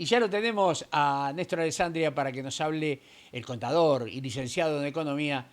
Y ya lo tenemos a Néstor Alessandria para que nos hable, el contador y licenciado en economía.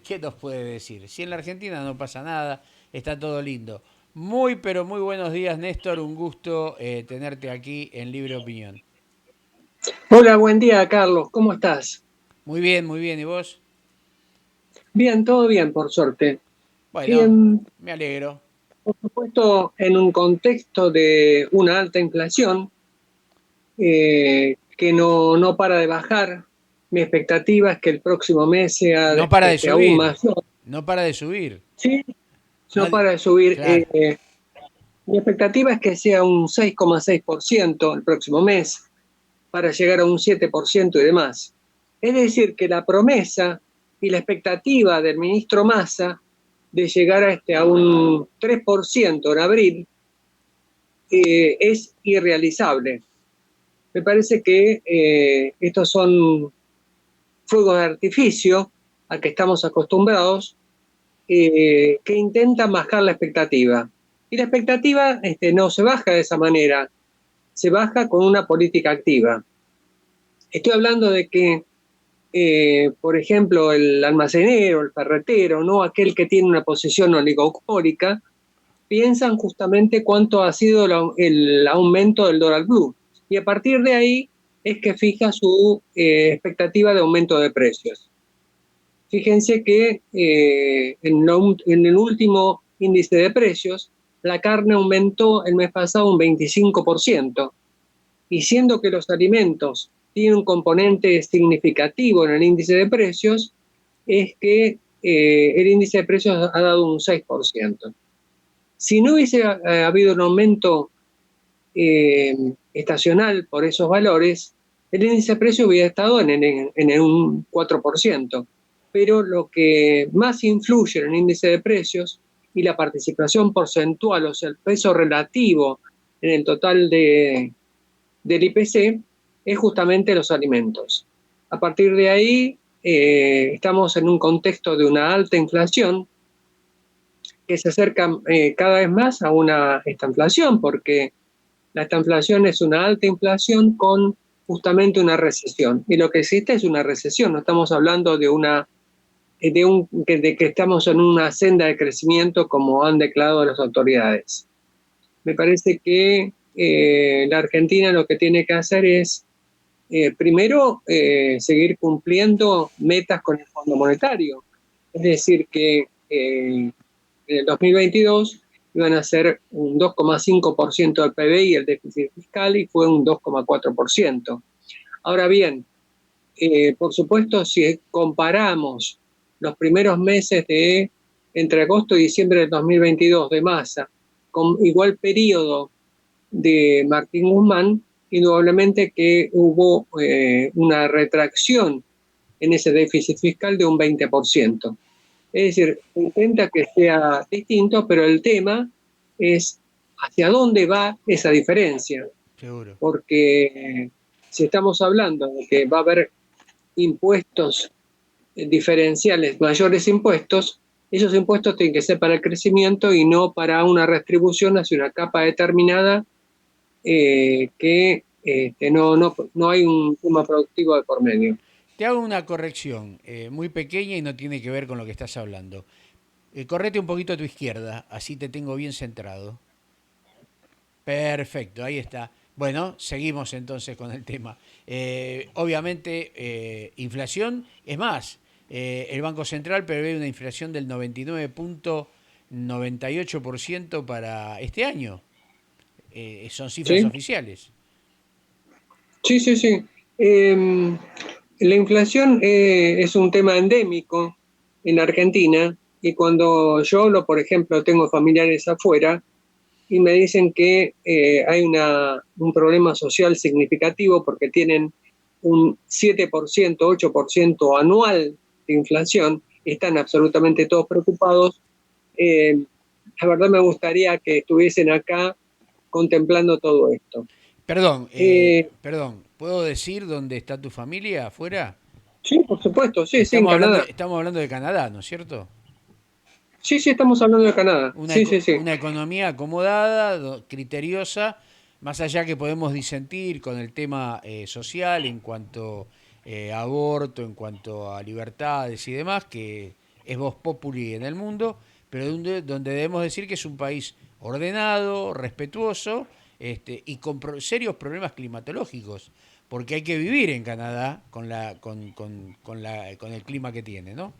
¿Qué nos puede decir? Si en la Argentina no pasa nada, está todo lindo. Muy, pero muy buenos días, Néstor. Un gusto tenerte aquí en Libre Opinión. Hola, buen día, Carlos. ¿Cómo estás? Muy bien, muy bien. ¿Y vos? Bien, todo bien, por suerte. Bueno, Em, me alegro. por supuesto, en un contexto de una alta inflación que no para de bajar, mi expectativa es que el próximo mes sea No para de aún subir. mayor. No para de subir. Sí, no Nadie- para de subir. Claro. Mi expectativa es que sea un 6,6% el próximo mes, para llegar a un 7% y demás. Es decir, que la promesa y la expectativa del ministro Massa de llegar a un 3% en abril es irrealizable. Me parece que estos son fuegos de artificio a que estamos acostumbrados, que intentan bajar la expectativa. Y la expectativa no se baja de esa manera, se baja con una política activa. Estoy hablando de que por ejemplo, el almacenero, el ferretero, no aquel que tiene una posición oligopólica, piensan justamente cuánto ha sido el aumento del dólar blue. Y a partir de ahí es que fija su expectativa de aumento de precios. Fíjense que en el último índice de precios, la carne aumentó el mes pasado un 25%, y siendo que los alimentos tienen un componente significativo en el índice de precios, es que el índice de precios ha dado un 6%. Si no hubiese habido un aumento eh, estacional por esos valores, el índice de precios hubiera estado en un 4%. Pero lo que más influye en el índice de precios y la participación porcentual, o sea, el peso relativo en el total del IPC, es justamente los alimentos. A partir de ahí, estamos en un contexto de una alta inflación que se acerca cada vez más a una estanflación, porque la estanflación es una alta inflación con justamente una recesión. Y lo que existe es una recesión, no estamos hablando de que estamos en una senda de crecimiento como han declarado las autoridades. Me parece que la Argentina lo que tiene que hacer es primero, seguir cumpliendo metas con el Fondo Monetario. Es decir, que en el 2022 iban a ser un 2,5% del PBI el déficit fiscal y fue un 2,4%. Ahora bien, por supuesto, si comparamos los primeros meses de entre agosto y diciembre del 2022 de Massa con igual periodo de Martín Guzmán, indudablemente que hubo una retracción en ese déficit fiscal de un 20%. Es decir, se intenta que sea distinto, pero el tema es hacia dónde va esa diferencia, Seguro. porque si estamos hablando de que va a haber impuestos diferenciales, mayores impuestos, esos impuestos tienen que ser para el crecimiento y no para una restribución hacia una capa determinada que no hay un tema productivo de por medio. Te hago una corrección muy pequeña y no tiene que ver con lo que estás hablando. Correte un poquito a tu izquierda, así te tengo bien centrado. Perfecto, ahí está. Bueno, seguimos entonces con el tema. Obviamente, inflación, es más, el Banco Central prevé una inflación del 99,98% para este año. Son cifras ¿Sí? oficiales. Sí, sí, sí. Eh, la inflación es un tema endémico en Argentina, y cuando yo hablo, por ejemplo, tengo familiares afuera y me dicen que hay un problema social significativo porque tienen un 7%, 8% anual de inflación, están absolutamente todos preocupados. Eh, la verdad me gustaría que estuviesen acá contemplando todo esto. Perdón, ¿puedo decir dónde está tu familia afuera? Sí, por supuesto, sí, sí, en Canadá. Estamos hablando de Canadá, ¿no es cierto? Sí, sí, estamos hablando de Canadá. Sí, sí, sí. Una economía acomodada, criteriosa, Más allá que podemos disentir con el tema social en cuanto a aborto, en cuanto a libertades y demás, que es vox populi en el mundo, pero donde debemos decir que es un país ordenado, respetuoso, y con serios problemas climatológicos, porque hay que vivir en Canadá con el clima que tiene, ¿no?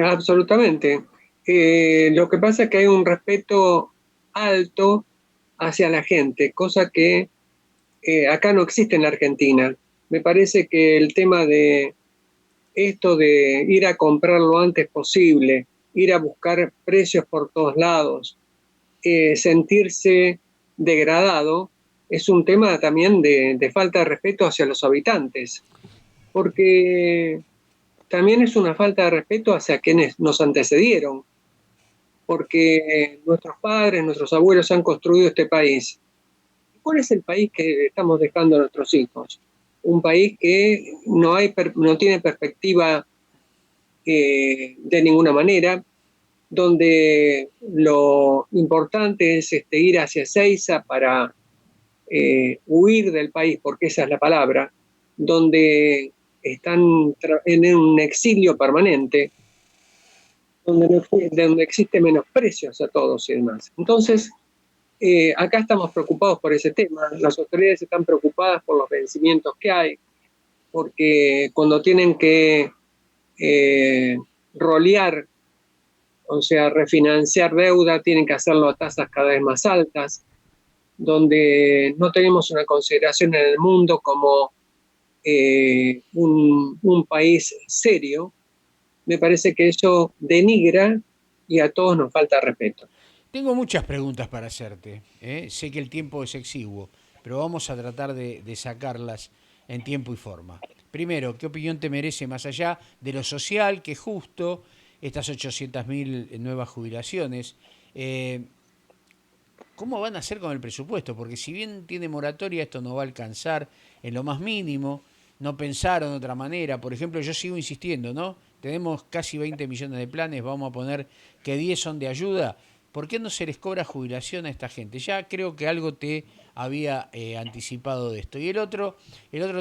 Absolutamente. Lo que pasa es que hay un respeto alto hacia la gente, cosa que acá no existe en la Argentina. Me parece que el tema de esto de ir a comprar lo antes posible, ir a buscar precios por todos lados, sentirse degradado, es un tema también de falta de respeto hacia los habitantes, porque también es una falta de respeto hacia quienes nos antecedieron, porque nuestros padres, nuestros abuelos han construido este país. ¿Cuál es el país que estamos dejando a nuestros hijos? Un país que no tiene perspectiva de ninguna manera, donde lo importante es ir hacia Ezeiza para huir del país, porque esa es la palabra, donde están en un exilio permanente, donde existe menosprecio hacia todos y demás. Entonces, acá estamos preocupados por ese tema, las autoridades están preocupadas por los vencimientos que hay, porque cuando tienen que rolear, o sea, refinanciar deuda, tienen que hacerlo a tasas cada vez más altas, donde no tenemos una consideración en el mundo como un país serio. Me parece que eso denigra y a todos nos falta respeto. Tengo muchas preguntas para hacerte. Sé que el tiempo es exiguo, pero vamos a tratar de sacarlas en tiempo y forma. Primero, ¿qué opinión te merece más allá de lo social, que es justo, estas 800.000 nuevas jubilaciones? Eh, ¿Cómo van a hacer con el presupuesto? Porque si bien tiene moratoria, esto no va a alcanzar en lo más mínimo. No pensaron de otra manera. Por ejemplo, yo sigo insistiendo, ¿no? Tenemos casi 20 millones de planes, vamos a poner que 10 son de ayuda. ¿Por qué no se les cobra jubilación a esta gente? Ya creo que algo te había anticipado de esto. Y el otro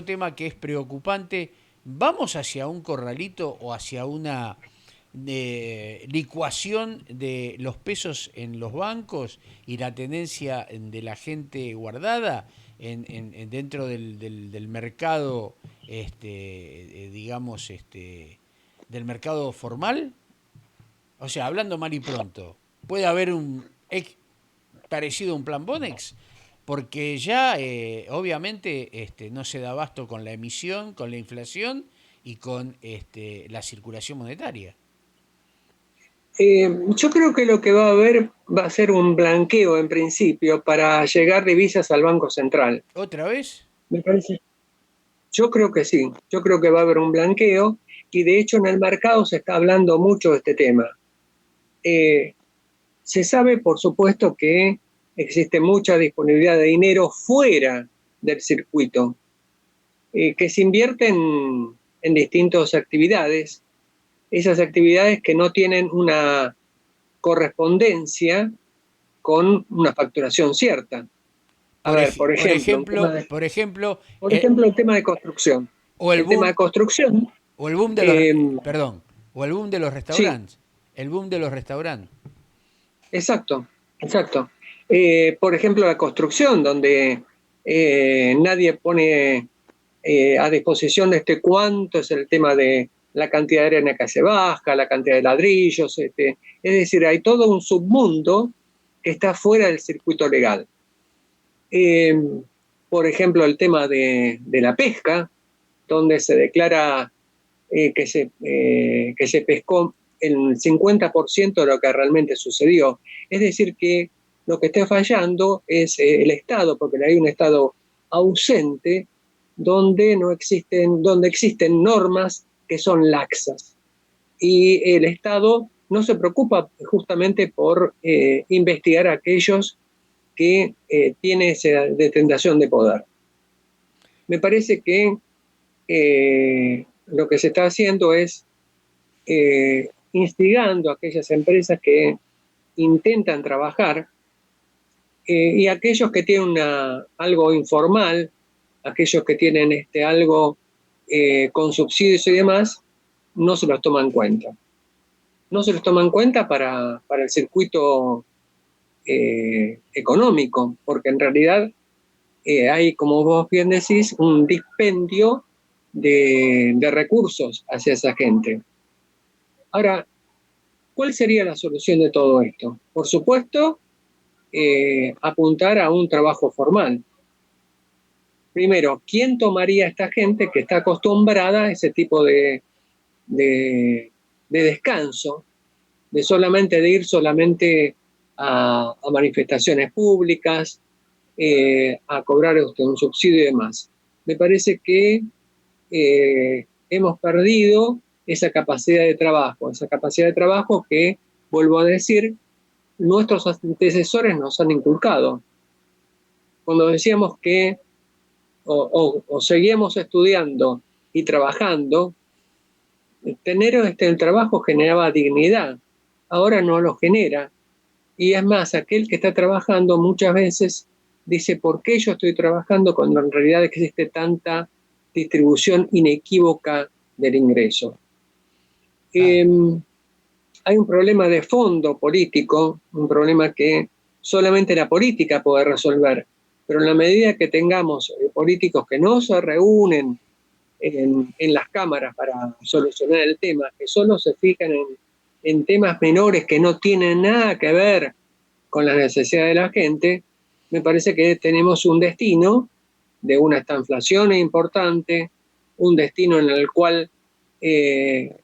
tema que es preocupante, ¿vamos hacia un corralito o hacia una licuación de los pesos en los bancos y la tenencia de la gente guardada dentro del mercado, digamos, del mercado formal? O sea, hablando mal y pronto, puede haber parecido a un plan Bonex, porque ya obviamente no se da abasto con la emisión, con la inflación y con la circulación monetaria. Yo creo que lo que va a haber va a ser un blanqueo en principio para llegar divisas al Banco Central. ¿Otra vez? Me parece. Yo creo que sí, yo creo que va a haber un blanqueo y de hecho en el mercado se está hablando mucho de este tema. Eh, Se sabe, por supuesto, que existe mucha disponibilidad de dinero fuera del circuito, que se invierte en distintas actividades, esas actividades que no tienen una correspondencia con una facturación cierta. A ver, por Por ejemplo, ejemplo, por ejemplo, el tema de construcción. o el El tema de boom, construcción, o el boom de los, eh, perdón, o el boom de los sí, restaurantes, el boom de los restaurantes. exacto, exacto. Por ejemplo, la construcción, donde nadie pone a disposición cuánto es el tema de la cantidad de arena que se baja, la cantidad de ladrillos. Es decir, hay todo un submundo que está fuera del circuito legal. Eh, por ejemplo, el tema de la pesca, donde se declara que se pescó el 50% de lo que realmente sucedió. Es decir, que lo que está fallando es el Estado, porque hay un Estado ausente donde existen normas que son laxas. Y el Estado no se preocupa justamente por investigar a aquellos que tienen esa detentación de poder. Me parece que lo que se está haciendo es instigando a aquellas empresas que intentan trabajar Y aquellos que tienen algo informal, aquellos que tienen algo con subsidios y demás, no se los toma en cuenta. No se los toma en cuenta para el circuito económico, porque en realidad hay, como vos bien decís, un dispendio de recursos hacia esa gente. Ahora, ¿cuál sería la solución de todo esto? Por supuesto, apuntar a un trabajo formal. Primero, ¿quién tomaría a esta gente que está acostumbrada a ese tipo de descanso, de ir solamente a manifestaciones públicas, a cobrar un subsidio y demás? Me parece que hemos perdido esa capacidad de trabajo que, vuelvo a decir, nuestros antecesores nos han inculcado. Cuando decíamos que o seguíamos estudiando y trabajando, tener el trabajo generaba dignidad, ahora no lo genera. Y es más, aquel que está trabajando muchas veces dice, ¿por qué yo estoy trabajando cuando en realidad existe tanta distribución inequívoca del ingreso? Ah, Hay un problema de fondo político, un problema que solamente la política puede resolver, pero en la medida que tengamos políticos que no se reúnen en las cámaras para solucionar el tema, que solo se fijan en temas menores que no tienen nada que ver con las necesidades de la gente, me parece que tenemos un destino de una estanflación importante, un destino en el cual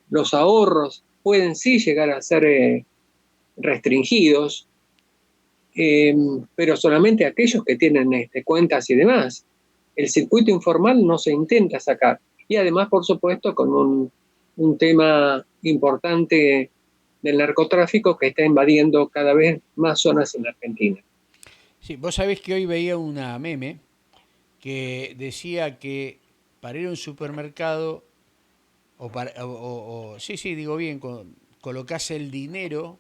los ahorros pueden sí llegar a ser restringidos, pero solamente aquellos que tienen cuentas y demás. El circuito informal no se intenta sacar. Y además, por supuesto, con un tema importante del narcotráfico que está invadiendo cada vez más zonas en la Argentina. sí, vos sabés que hoy veía una meme que decía que para ir a un supermercado, sí, sí, digo bien, colocás el dinero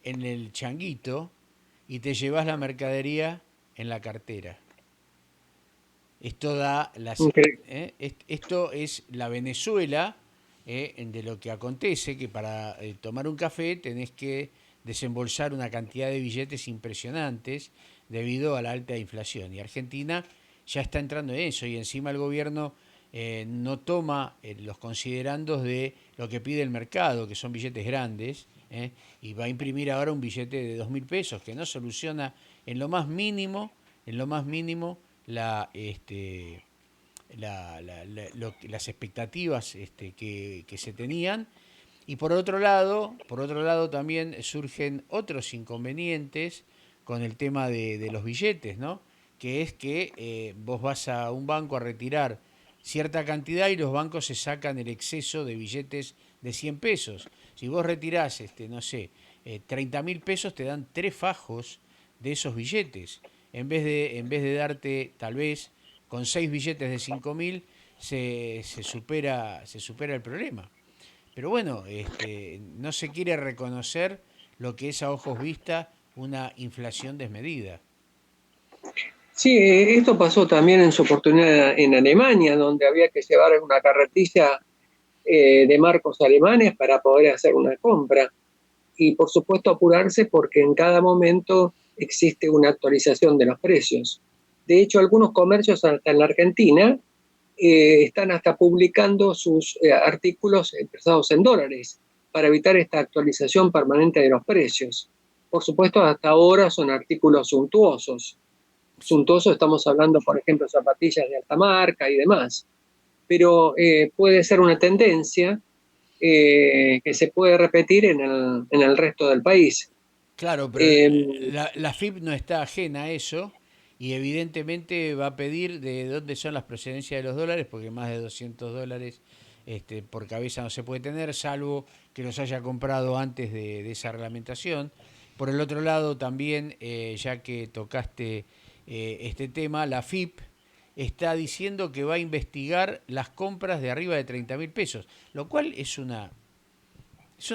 en el changuito y te llevas la mercadería en la cartera. Esto da las, Increíble. esto es la Venezuela de lo que acontece, que para tomar un café tenés que desembolsar una cantidad de billetes impresionantes debido a la alta inflación. Y Argentina ya está entrando en eso y encima el gobierno no toma los considerandos de lo que pide el mercado, que son billetes grandes, y va a imprimir ahora un billete de 2.000 pesos que no soluciona en lo más mínimo las expectativas que se tenían. Y por otro lado también surgen otros inconvenientes con el tema de los billetes, ¿no? Que es que vos vas a un banco a retirar cierta cantidad y los bancos se sacan el exceso de billetes de 100 pesos. Si vos retirás, no sé, 30.000 pesos, te dan 3 fajos de esos billetes. En vez de darte, tal vez, con 6 billetes de 5.000, se supera el problema. Pero bueno, no se quiere reconocer lo que es a ojos vista una inflación desmedida. Sí, esto pasó también en su oportunidad en Alemania, donde había que llevar una carretilla de marcos alemanes para poder hacer una compra. Y por supuesto apurarse porque en cada momento existe una actualización de los precios. De hecho, algunos comercios hasta en la Argentina están hasta publicando sus artículos expresados en dólares para evitar esta actualización permanente de los precios. Por supuesto, hasta ahora son artículos suntuosos. Suntuosos estamos hablando, por ejemplo, zapatillas de alta marca y demás. Pero puede ser una tendencia que se puede repetir en el resto del país. Claro, pero Eh, la FIP no está ajena a eso y evidentemente va a pedir de dónde son las procedencias de los dólares, porque más de 200 dólares por cabeza no se puede tener, salvo que los haya comprado antes de esa reglamentación. Por el otro lado, también, ya que tocaste este tema, la FIP está diciendo que va a investigar las compras de arriba de 30.000 pesos, lo cual es una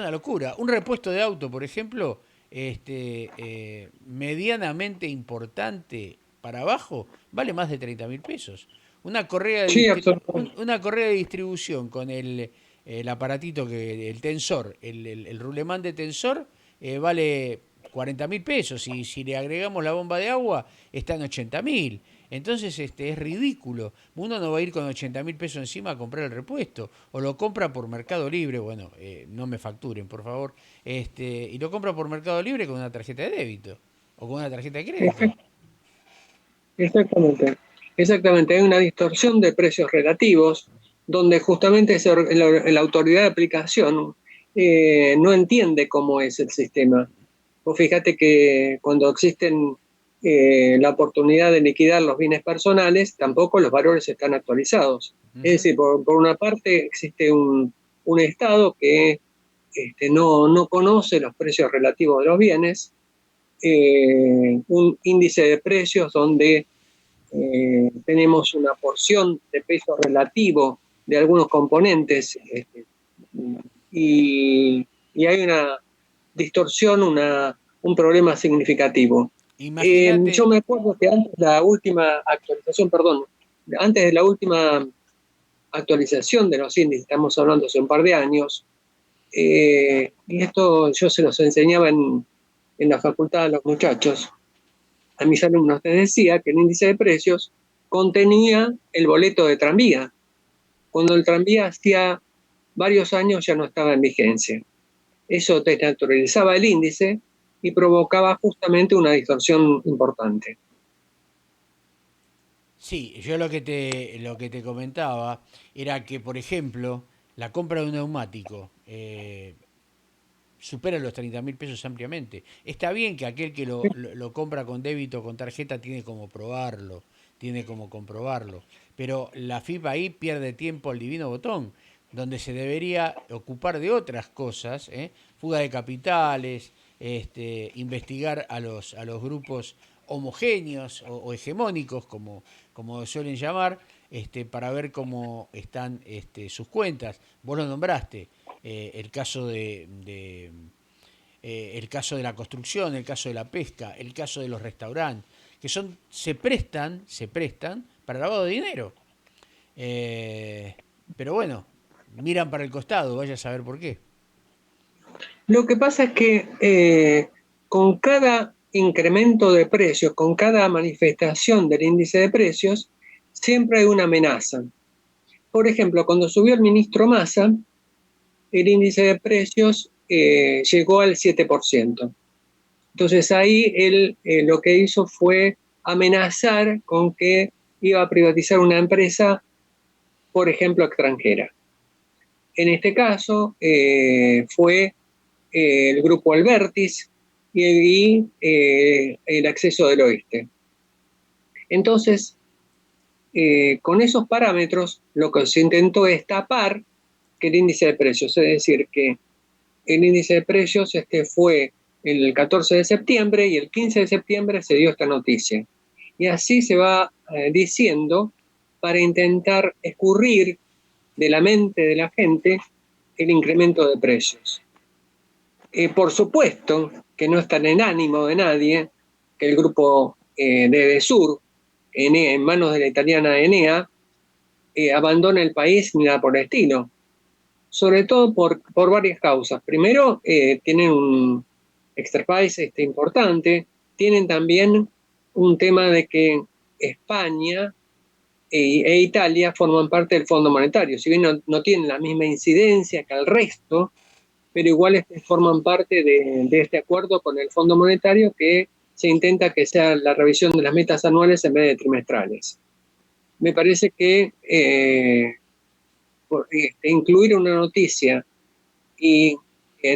locura. Un repuesto de auto, por ejemplo, medianamente importante para abajo, vale más de 30.000 pesos. Una correa de, Sí, absolutamente. una correa de distribución con el aparatito, el tensor, el rulemán de tensor, vale 40.000 pesos. Y si le agregamos la bomba de agua, está en 80.000. Entonces es ridículo. Uno no va a ir con 80.000 pesos encima a comprar el repuesto. O lo compra por Mercado Libre, bueno, no me facturen, por favor. Y lo compra por Mercado Libre con una tarjeta de débito o con una tarjeta de crédito. Exactamente, exactamente. Hay una distorsión de precios relativos donde justamente la autoridad de aplicación no entiende cómo es el sistema. Vos fíjate que cuando existen la oportunidad de liquidar los bienes personales, tampoco los valores están actualizados. Es Ujú. decir, por una parte existe un Estado que no conoce los precios relativos de los bienes, un índice de precios donde tenemos una porción de peso relativo de algunos componentes y hay una distorsión, un problema significativo. Yo Imagínate. me acuerdo que antes de la última actualización, perdón, antes de la última actualización de los índices, estamos hablando hace un par de años, y esto yo se los enseñaba en la facultad a los muchachos, a mis alumnos les decía que el índice de precios contenía el boleto de tranvía, cuando el tranvía hacía varios años ya no estaba en vigencia. Eso desnaturalizaba el índice y provocaba justamente una distorsión importante. Sí, yo lo que te comentaba era que, por ejemplo, la compra de un neumático supera los 30.000 pesos ampliamente. Está bien que aquel que lo compra con débito o con tarjeta tiene como probarlo, tiene como comprobarlo, pero la FIP ahí pierde tiempo al divino botón, donde se debería ocupar de otras cosas, fuga de capitales, investigar a los grupos homogéneos o hegemónicos, como suelen llamar, para ver cómo están sus cuentas. Vos lo nombraste, el caso de la construcción, el caso de la pesca, el caso de los restaurantes, que se prestan para lavado de dinero. Eh, pero bueno, miran para el costado, vaya a saber por qué. Lo que pasa es que con cada incremento de precios, con cada manifestación del índice de precios, siempre hay una amenaza. Por ejemplo, cuando subió el ministro Massa, el índice de precios llegó al 7%. Entonces ahí él lo que hizo fue amenazar con que iba a privatizar una empresa, por ejemplo, extranjera. En este caso fue el grupo Albertis y el acceso del oeste. Entonces, con esos parámetros, lo que se intentó es tapar que el índice de precios, es decir, que el índice de precios fue el 14 de septiembre y el 15 de septiembre se dio esta noticia. Y así se va diciendo para intentar escurrir de la mente de la gente el incremento de precios. Por supuesto que no está en el ánimo de nadie que el grupo de Edesur, en manos de la italiana Enea, abandone el país ni nada por el estilo. Sobre todo por varias causas. Primero, tienen un extra país importante, tienen también un tema de que España e Italia forman parte del Fondo Monetario, si bien no tienen la misma incidencia que el resto, pero igual forman parte de este acuerdo con el Fondo Monetario que se intenta que sea la revisión de las metas anuales en vez de trimestrales. Me parece que incluir una noticia y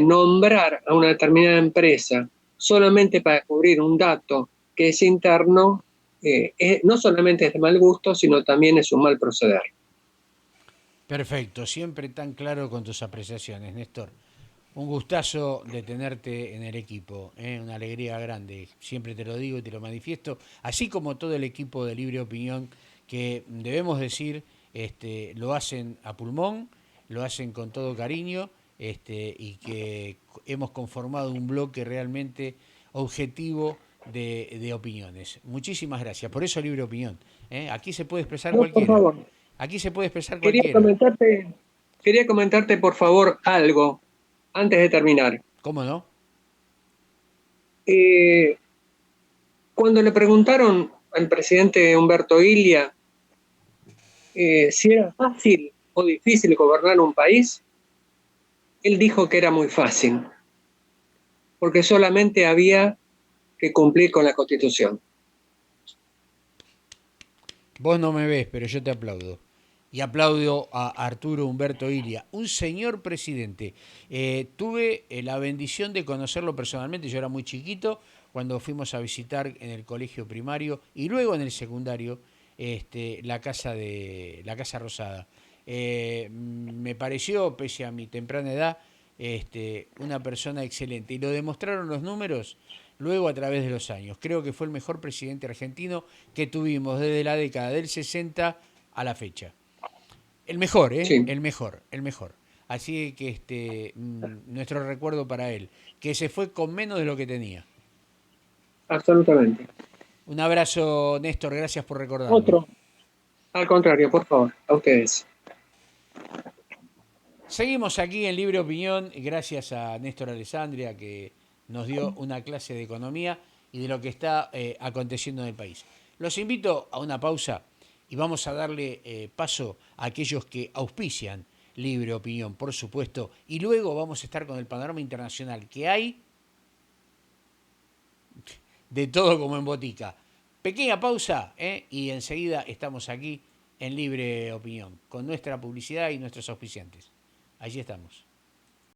nombrar a una determinada empresa solamente para cubrir un dato que es interno, no solamente es de mal gusto, sino también es un mal proceder. Perfecto, siempre tan claro con tus apreciaciones, Néstor. Un gustazo de tenerte en el equipo, una alegría grande. Siempre te lo digo y te lo manifiesto, así como todo el equipo de Libre Opinión, que debemos decir, lo hacen a pulmón, lo hacen con todo cariño y que hemos conformado un bloque realmente objetivo de opiniones. Muchísimas gracias. Por eso Libre Opinión. Aquí se puede expresar No, por cualquiera. favor. Aquí se puede expresar Quería cualquiera. comentarte, quería comentarte, por favor, algo antes de terminar. ¿Cómo no? Eh, Cuando le preguntaron al presidente Humberto Ilia si era fácil o difícil gobernar un país, él dijo que era muy fácil, porque solamente había que cumplir con la Constitución. Vos no me ves, pero yo te aplaudo. Y aplaudo a Arturo Humberto Ilia, un señor presidente. Tuve la bendición de conocerlo personalmente, yo era muy chiquito, cuando fuimos a visitar en el colegio primario y luego en el secundario la Casa Rosada. Me pareció, pese a mi temprana edad, una persona excelente. Y lo demostraron los números luego a través de los años. Creo que fue el mejor presidente argentino que tuvimos desde la década del 60 a la fecha. El mejor, ¿eh? Sí, El mejor, el mejor. Así que nuestro recuerdo para él, que se fue con menos de lo que tenía. absolutamente. Un abrazo, Néstor, gracias por recordarlo. Otro, al contrario, por favor, a ustedes. Seguimos aquí en Libre Opinión, gracias a Néstor Alessandria, que nos dio una clase de economía y de lo que está aconteciendo en el país. Los invito a una pausa y vamos a darle paso a aquellos que auspician Libre Opinión, por supuesto, y luego vamos a estar con el panorama internacional que hay de todo como en botica. Pequeña pausa y enseguida estamos aquí en Libre Opinión con nuestra publicidad y nuestros auspiciantes. Allí estamos.